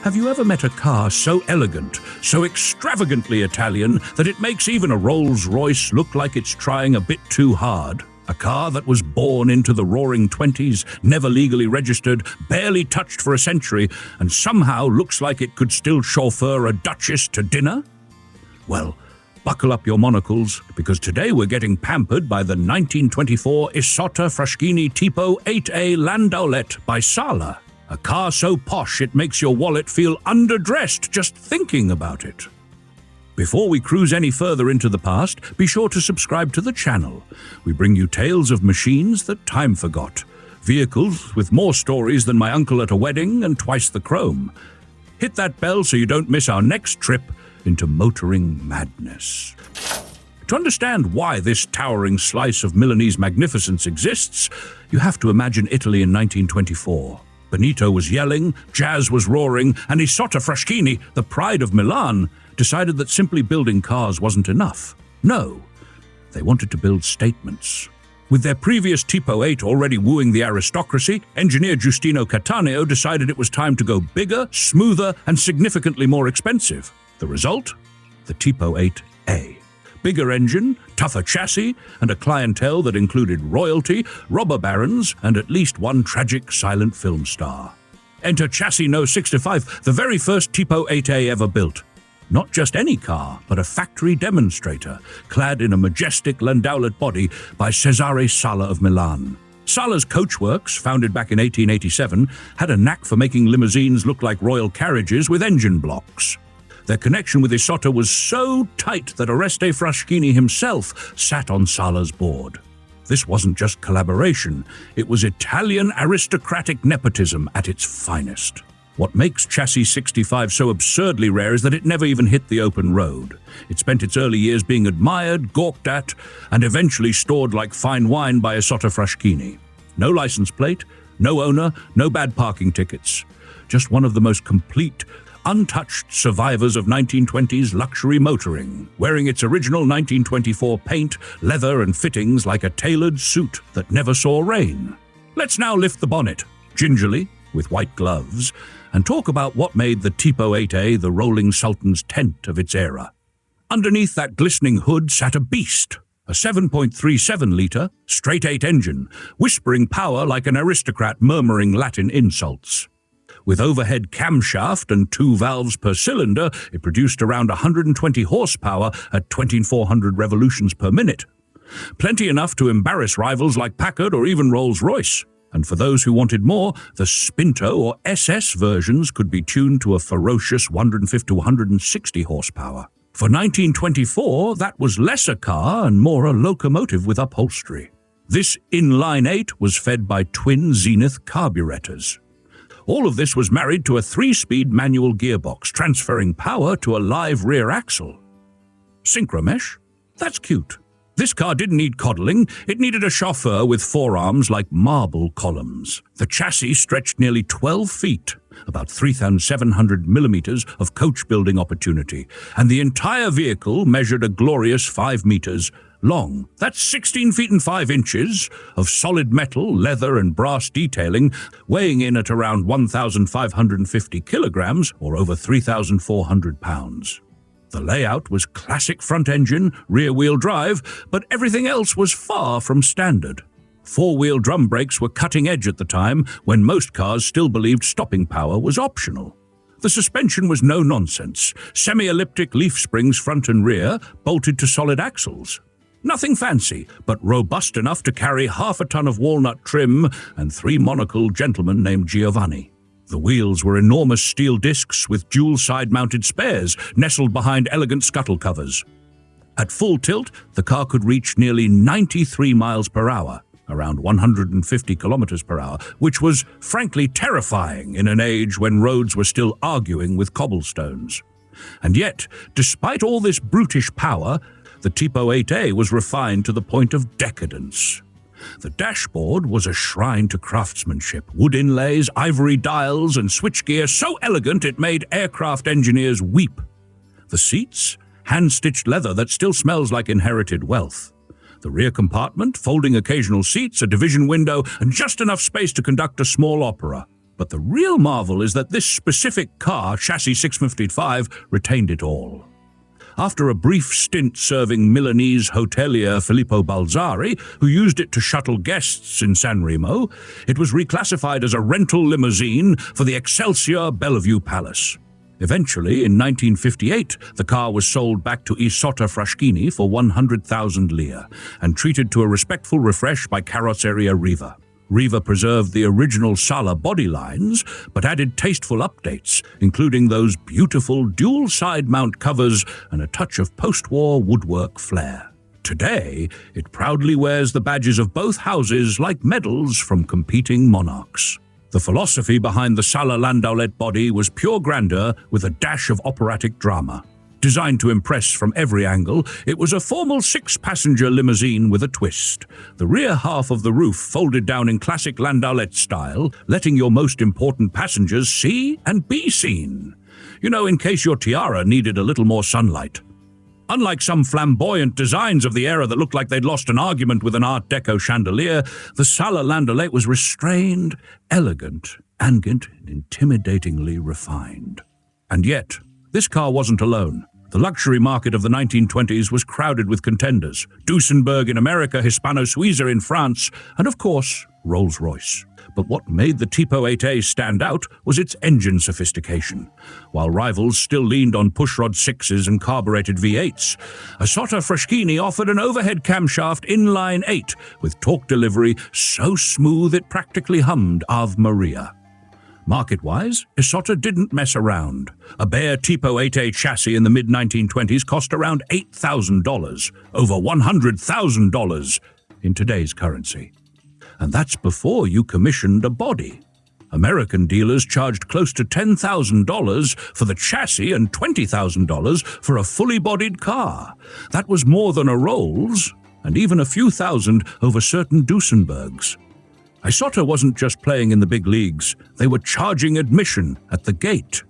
Have you ever met a car so elegant, so extravagantly Italian, that it makes even a Rolls-Royce look like it's trying a bit too hard? A car that was born into the roaring 20s, never legally registered, barely touched for a century, and somehow looks like it could still chauffeur a duchess to dinner? Well, buckle up your monocles, because today we're getting pampered by the 1924 Isotta Fraschini Tipo 8A Landaulet by Sala. A car so posh it makes your wallet feel underdressed just thinking about it. Before we cruise any further into the past, be sure to subscribe to the channel. We bring you tales of machines that time forgot, vehicles with more stories than my uncle at a wedding and twice the chrome. Hit that bell so you don't miss our next trip into motoring madness. To understand why this towering slice of Milanese magnificence exists, you have to imagine Italy in 1924. Benito was yelling, jazz was roaring, and Isotta Fraschini, the pride of Milan, decided that simply building cars wasn't enough. No, they wanted to build statements. With their previous Tipo 8 already wooing the aristocracy, engineer Giustino Cattaneo decided it was time to go bigger, smoother, and significantly more expensive. The result? The Tipo 8A. Bigger engine, tougher chassis, and a clientele that included royalty, robber barons, and at least one tragic silent film star. Enter Chassis No. 65, the very first Tipo 8A ever built. Not just any car, but a factory demonstrator, clad in a majestic Landaulet body by Cesare Sala of Milan. Sala's coachworks, founded back in 1887, had a knack for making limousines look like royal carriages with engine blocks. Their connection with Isotta was so tight that Isotta Fraschini himself sat on Sala's board. This wasn't just collaboration, it was Italian aristocratic nepotism at its finest. What makes Chassis 65 so absurdly rare is that it never even hit the open road. It spent its early years being admired, gawked at, and eventually stored like fine wine by Isotta Fraschini. No license plate, no owner, no bad parking tickets. Just one of the most complete, untouched survivors of 1920s luxury motoring, wearing its original 1924 paint, leather, and fittings like a tailored suit that never saw rain. Let's now lift the bonnet, gingerly, with white gloves, and talk about what made the Tipo 8A the rolling sultan's tent of its era. Underneath that glistening hood sat a beast, a 7.37-litre, straight-eight engine, whispering power like an aristocrat murmuring Latin insults. With overhead camshaft and 2 valves per cylinder, it produced around 120 horsepower at 2400 revolutions per minute. Plenty enough to embarrass rivals like Packard or even Rolls-Royce. And for those who wanted more, the Spinto or SS versions could be tuned to a ferocious 150 to 160 horsepower. For 1924, that was less a car and more a locomotive with upholstery. This inline 8 was fed by twin Zenith carburetors. All of this was married to a 3-speed manual gearbox, transferring power to a live rear axle. Synchromesh? That's cute. This car didn't need coddling, it needed a chauffeur with forearms like marble columns. The chassis stretched nearly 12 feet, about 3,700 millimeters of coach-building opportunity, and the entire vehicle measured a glorious 5 meters long. That's 16 feet and 5 inches of solid metal, leather, and brass detailing, weighing in at around 1,550 kilograms, or over 3,400 pounds. The layout was classic front engine, rear-wheel drive, but everything else was far from standard. 4-wheel drum brakes were cutting edge at the time, when most cars still believed stopping power was optional. The suspension was no nonsense, semi-elliptic leaf springs front and rear, bolted to solid axles. Nothing fancy, but robust enough to carry half a ton of walnut trim and 3 monocled gentlemen named Giovanni. The wheels were enormous steel discs with dual side-mounted spares nestled behind elegant scuttle covers. At full tilt, the car could reach nearly 93 miles per hour, around 150 kilometers per hour, which was frankly terrifying in an age when roads were still arguing with cobblestones. And yet, despite all this brutish power, the Tipo 8A was refined to the point of decadence. The dashboard was a shrine to craftsmanship, wood inlays, ivory dials, and switchgear so elegant it made aircraft engineers weep. The seats? Hand-stitched leather that still smells like inherited wealth. The rear compartment, folding occasional seats, a division window, and just enough space to conduct a small opera. But the real marvel is that this specific car, chassis 655, retained it all. After a brief stint serving Milanese hotelier Filippo Balzari, who used it to shuttle guests in San Remo, it was reclassified as a rental limousine for the Excelsior Bellevue Palace. Eventually, in 1958, the car was sold back to Isotta Fraschini for 100,000 lire and treated to a respectful refresh by Carrozzeria Riva. Riva preserved the original Sala body lines, but added tasteful updates, including those beautiful dual side mount covers and a touch of post-war woodwork flair. Today, it proudly wears the badges of both houses like medals from competing monarchs. The philosophy behind the Sala Landaulet body was pure grandeur with a dash of operatic drama. Designed to impress from every angle, it was a formal 6-passenger limousine with a twist. The rear half of the roof folded down in classic Landaulet style, letting your most important passengers see and be seen. You know, in case your tiara needed a little more sunlight. Unlike some flamboyant designs of the era that looked like they'd lost an argument with an Art Deco chandelier, the Sala Landaulet was restrained, elegant, and intimidatingly refined. And yet, this car wasn't alone. The luxury market of the 1920s was crowded with contenders. Duesenberg in America, Hispano-Suiza in France, and of course, Rolls-Royce. But what made the Tipo 8A stand out was its engine sophistication. While rivals still leaned on pushrod 6s and carbureted V8s, Isotta Fraschini offered an overhead camshaft inline 8 with torque delivery so smooth it practically hummed Ave Maria. Market-wise, Isotta didn't mess around. A bare Tipo 8A chassis in the mid-1920s cost around $8,000, over $100,000 in today's currency. And that's before you commissioned a body. American dealers charged close to $10,000 for the chassis and $20,000 for a fully bodied car. That was more than a Rolls, and even a few thousand over certain Duesenbergs. Isotta wasn't just playing in the big leagues, they were charging admission at the gate.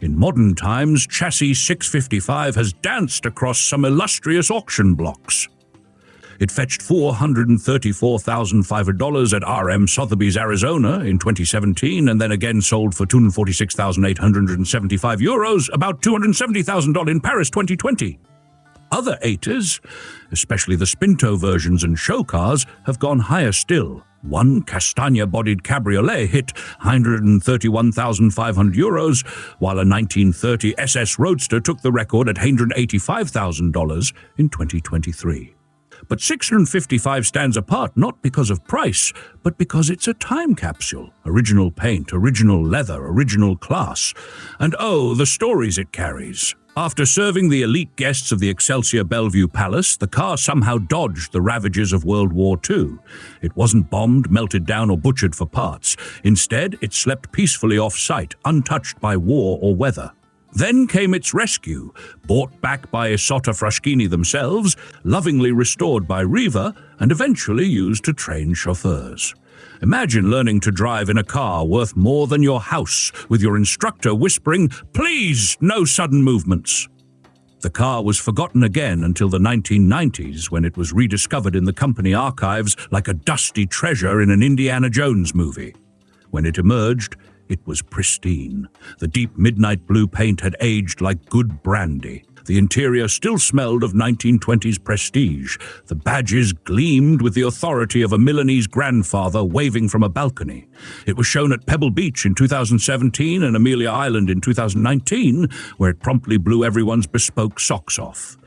In modern times, chassis 655 has danced across some illustrious auction blocks. It fetched $434,500 at RM Sotheby's, Arizona in 2017, and then again sold for €246,875, about $270,000 in Paris 2020. Other 8s, especially the Spinto versions and show cars, have gone higher still. One Castagna-bodied cabriolet hit €131,500, while a 1930 SS Roadster took the record at $185,000 in 2023. But 655 stands apart not because of price, but because it's a time capsule. Original paint, original leather, original class. And oh, the stories it carries. After serving the elite guests of the Excelsior Bellevue Palace, the car somehow dodged the ravages of World War II. It wasn't bombed, melted down, or butchered for parts. Instead, it slept peacefully off-site, untouched by war or weather. Then came its rescue, bought back by Isotta Fraschini themselves, lovingly restored by Riva, and eventually used to train chauffeurs. Imagine learning to drive in a car worth more than your house, with your instructor whispering, "Please, no sudden movements." The car was forgotten again until the 1990s, when it was rediscovered in the company archives like a dusty treasure in an Indiana Jones movie. When it emerged, it was pristine. The deep midnight blue paint had aged like good brandy. The interior still smelled of 1920s prestige. The badges gleamed with the authority of a Milanese grandfather waving from a balcony. It was shown at Pebble Beach in 2017 and Amelia Island in 2019, where it promptly blew everyone's bespoke socks off.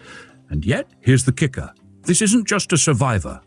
And yet, here's the kicker. This isn't just a survivor.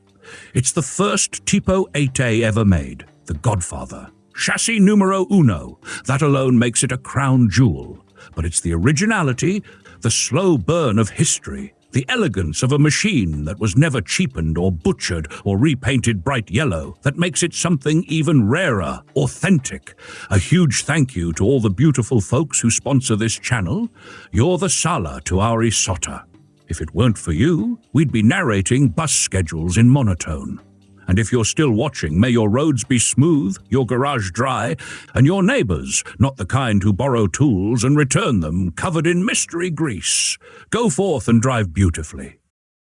It's the first Tipo 8A ever made, the Godfather. Chassis numero uno. That alone makes it a crown jewel. But it's the originality, the slow burn of history, the elegance of a machine that was never cheapened or butchered or repainted bright yellow that makes it something even rarer, authentic. A huge thank you to all the beautiful folks who sponsor this channel. You're the Sala to our Isotta. If it weren't for you, we'd be narrating bus schedules in monotone. And if you're still watching, may your roads be smooth, your garage dry, and your neighbors, not the kind who borrow tools and return them covered in mystery grease. Go forth and drive beautifully.